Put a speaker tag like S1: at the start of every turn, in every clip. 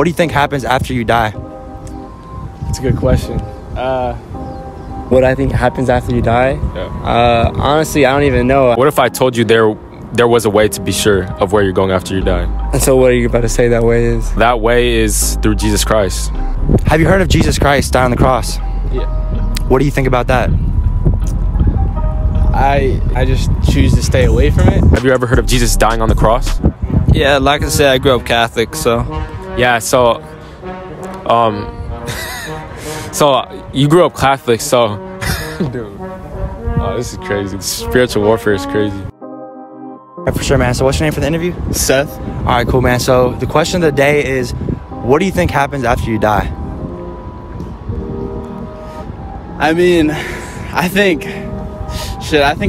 S1: What do you think happens after you die?
S2: That's a good question.
S1: What I think happens after you die?
S2: Yeah.
S1: Honestly, I don't even know.
S2: What if I told you there was a way to be sure of where you're going after you die?
S1: And so what are you about to say that way is?
S2: That way is through Jesus Christ.
S1: Have you heard of Jesus Christ dying on the cross?
S2: Yeah.
S1: What do you think about that?
S3: I just choose to stay away from it.
S2: Have you ever heard of Jesus dying on the cross?
S4: Yeah, like I said, I grew up Catholic, so.
S2: Yeah, so so you grew up Catholic, so dude. Oh, this is crazy. Spiritual warfare is crazy.
S1: Yeah, for sure, man. So what's your name for the interview?
S3: Seth.
S1: All right, cool, man. So the question of the day is, what do you think happens after you die?
S3: I mean, I think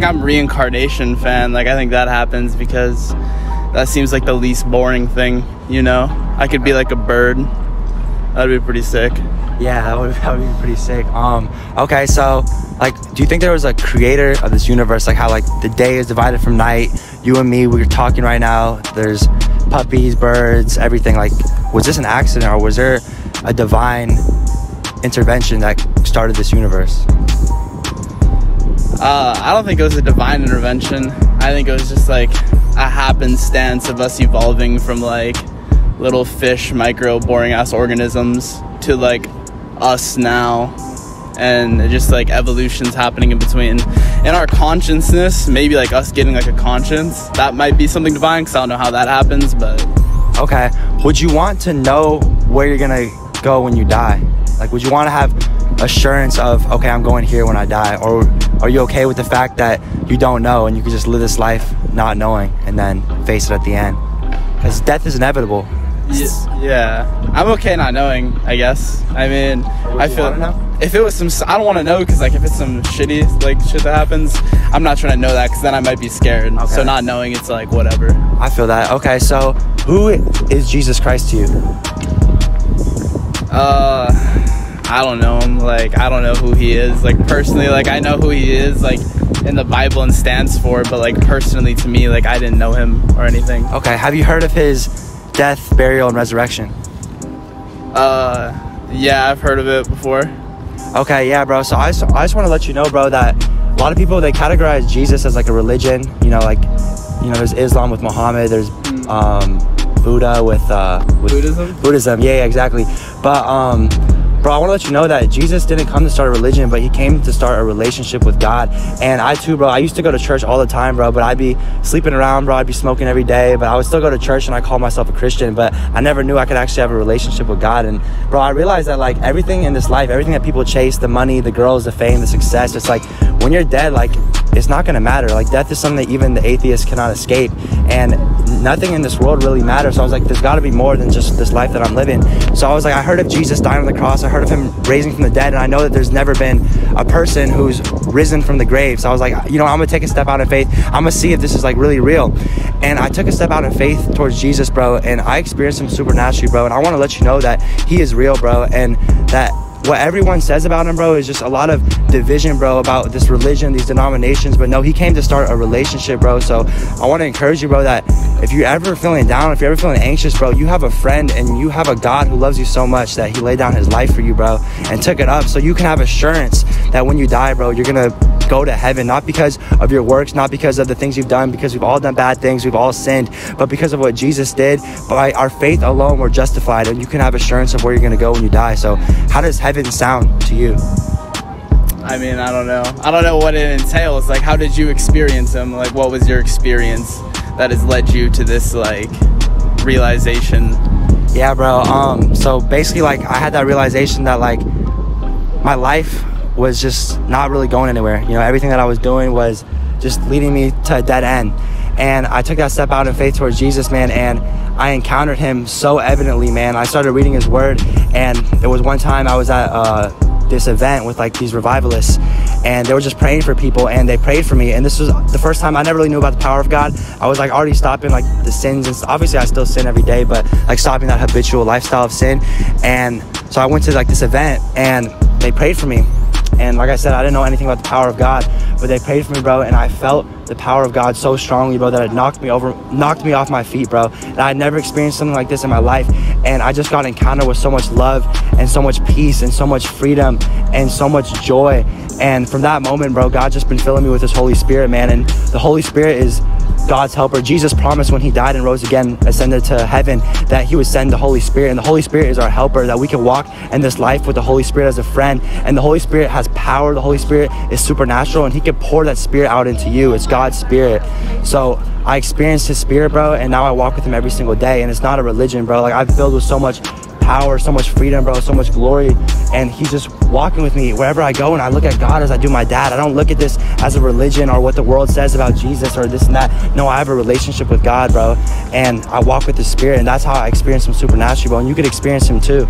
S3: I'm reincarnation fan. Like, I think that happens because that seems like the least boring thing, you know? I could be like a bird. That'd be pretty sick.
S1: Yeah, that would be pretty sick. Okay, so like, do you think there was a creator of this universe? Like how like the day is divided from night. You and me, we're talking right now. There's puppies, birds, everything. Like, was this an accident or was there a divine intervention that started this universe?
S3: I don't think it was a divine intervention. I think it was just like a happenstance of us evolving from like little fish, micro, boring ass organisms to like us now, and just like evolution's happening in between. In our consciousness, maybe like us getting like a conscience, that might be something divine, because I don't know how that happens, but.
S1: Okay, would you want to know where you're gonna go when you die? Like, would you want to have assurance of, okay, I'm going here when I die? Or are you okay with the fact that you don't know and you can just live this life not knowing and then face it at the end? Because death is inevitable.
S3: Yeah, I'm okay not knowing, I guess. I mean, I feel if it was some, I don't want to know, because like if it's some shitty like shit that happens, I'm not trying to know that, because then I might be scared. Okay. So not knowing, it's like whatever.
S1: I feel that. Okay, so who is Jesus Christ to you?
S3: I don't know him. Like, I don't know who he is. Like, personally, like, I know who he is, like, in the Bible and stands for, but, like, personally to me, like, I didn't know him or anything.
S1: Okay, have you heard of his death, burial, and resurrection?
S3: Yeah, I've heard of it before.
S1: Okay, yeah, bro. So I just want to let you know, bro, that a lot of people, they categorize Jesus as, like, a religion. You know, like, you know, there's Islam with Muhammad. There's Buddha with
S3: Buddhism?
S1: Buddhism, yeah, exactly. But, bro, I want to let you know that Jesus didn't come to start a religion, but he came to start a relationship with God. And I too, bro, I used to go to church all the time, bro, but I'd be sleeping around, bro. I'd be smoking every day, but I would still go to church and I call myself a Christian, but I never knew I could actually have a relationship with God. And, bro, I realized that, like, everything in this life, everything that people chase, the money, the girls, the fame, the success, it's like, when you're dead, like, it's not going to matter. Like, death is something that even the atheist cannot escape. And nothing in this world really matters. So I was like, there's got to be more than just this life that I'm living. So I was like, I heard of Jesus dying on the cross. I heard of him raising from the dead. And I know that there's never been a person who's risen from the grave. So I was like, you know, I'm going to take a step out in faith. I'm going to see if this is like really real. And I took a step out in faith towards Jesus, bro. And I experienced him supernaturally, bro. And I want to let you know that he is real, bro. And that what everyone says about him, bro, is just a lot of division, bro, about this religion, these denominations. But no, he came to start a relationship, bro. So I want to encourage you, bro, that if you're ever feeling down, if you're ever feeling anxious, bro, you have a friend and you have a God who loves you so much that he laid down his life for you, bro, and took it up. So you can have assurance that when you die, bro, you're going to go to heaven, not because of your works, not because of the things you've done, because we've all done bad things, we've all sinned, but because of what Jesus did. By our faith alone, we're justified, and you can have assurance of where you're going to go when you die. So how does heaven sound to you?
S3: I mean, I don't know. I don't know what it entails. Like, how did you experience him? Like, what was your experience that has led you to this, like, realization?
S1: Yeah, bro. So basically, like, I had that realization that, like, my life was just not really going anywhere. You know, everything that I was doing was just leading me to a dead end. And I took that step out in faith towards Jesus, man, and I encountered him so evidently, man. I started reading his word, and there was one time I was at this event with like these revivalists, and they were just praying for people, and they prayed for me. And this was the first time I never really knew about the power of God. I was like already stopping like the sins, and obviously I still sin every day, but like stopping that habitual lifestyle of sin. And so I went to like this event, and they prayed for me. And like I said, I didn't know anything about the power of God, but they prayed for me, bro, and I felt the power of God so strongly, bro, that it knocked me off my feet, bro. And I had never experienced something like this in my life, and I just got encountered with so much love and so much peace and so much freedom and so much joy. And from that moment, bro, God just been filling me with his Holy Spirit, man. And the Holy Spirit is God's helper. Jesus promised when he died and rose again, ascended to heaven, that he would send the Holy Spirit. And the Holy Spirit is our helper, that we can walk in this life with the Holy Spirit as a friend. And the Holy Spirit has power. The Holy Spirit is supernatural, and he can pour that Spirit out into you. It's God's Spirit. So I experienced his Spirit, bro, and now I walk with him every single day. And it's not a religion, bro. Like, I'm filled with so much power, so much freedom, bro, so much glory, and he's just walking with me wherever I go. And I look at God as I do my dad. I don't look at this as a religion or what the world says about Jesus or this and that. No, I have a relationship with God, bro, and I walk with the Spirit, and that's how I experience him supernaturally, bro, and you could experience him too.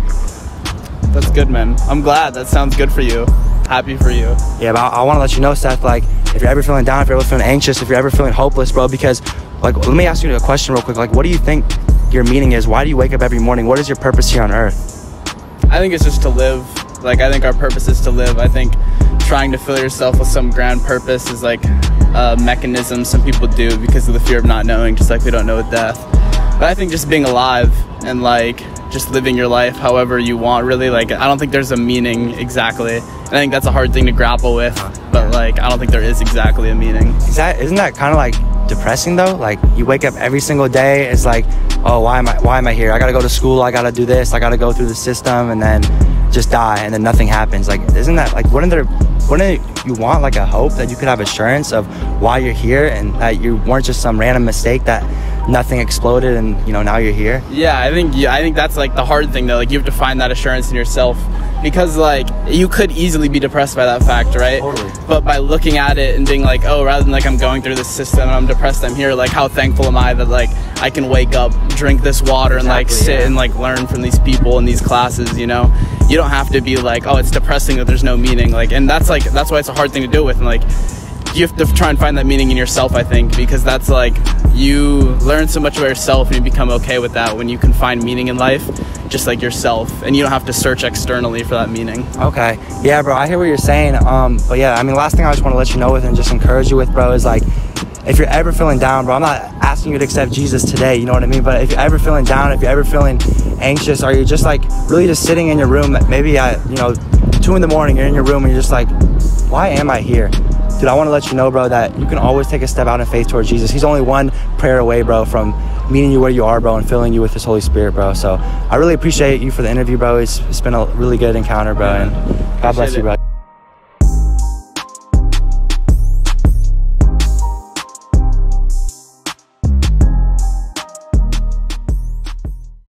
S3: That's good, man. I'm glad. That sounds good for you. Happy for you.
S1: Yeah, but I want to let you know, Seth, like, if you're ever feeling down, if you're ever feeling anxious, if you're ever feeling hopeless, bro, because, like, let me ask you a question real quick. Like, what do you think your meaning is? Why do you wake up every morning? What is your purpose here on earth?
S3: I think it's just to live. Like, I think our purpose is to live. I think trying to fill yourself with some grand purpose is like a mechanism some people do because of the fear of not knowing, just like we don't know with death. But I think just being alive and like just living your life however you want, really, like, I don't think there's a meaning exactly. I think that's a hard thing to grapple with, but like, I don't think there is exactly a meaning.
S1: Isn't that kind of like depressing though? Like, you wake up every single day, it's like, oh, why am I here? I gotta go to school, I gotta do this, I gotta go through the system, and then just die, and then nothing happens. Like, isn't that like, wouldn't you want like a hope that you could have assurance of why you're here, and that you weren't just some random mistake, that nothing exploded and, you know, now you're here?
S3: Yeah, I think that's like the hard thing though. Like, you have to find that assurance in yourself, because like you could easily be depressed by that fact, right?
S1: Totally.
S3: But by looking at it and being like, oh, rather than like I'm going through this system and I'm depressed, I'm here, like, how thankful am I that like I can wake up, drink this water, and like sit and like learn from these people in these classes, you know? You don't have to be like, oh, it's depressing that there's no meaning. Like, and that's why it's a hard thing to deal with. And like, you have to try and find that meaning in yourself, I think, because that's like, you learn so much about yourself and you become okay with that when you can find meaning in life, just like yourself, and you don't have to search externally for that meaning.
S1: Okay, yeah, bro, I hear what you're saying. But yeah, I mean, last thing I just want to let you know with and just encourage you with, bro, is like, if you're ever feeling down, bro, I'm not asking you to accept Jesus today, you know what I mean? But if you're ever feeling down, if you're ever feeling anxious, or you're just like really just sitting in your room, maybe at, you know, 2 in the morning, you're in your room and you're just like, why am I here? Dude, I want to let you know, bro, that you can always take a step out in faith towards Jesus. He's only one prayer away, bro, from meeting you where you are, bro, and filling you with his Holy Spirit, bro. So I really appreciate you for the interview, bro. It's been a really good encounter, bro, and God bless you, bro.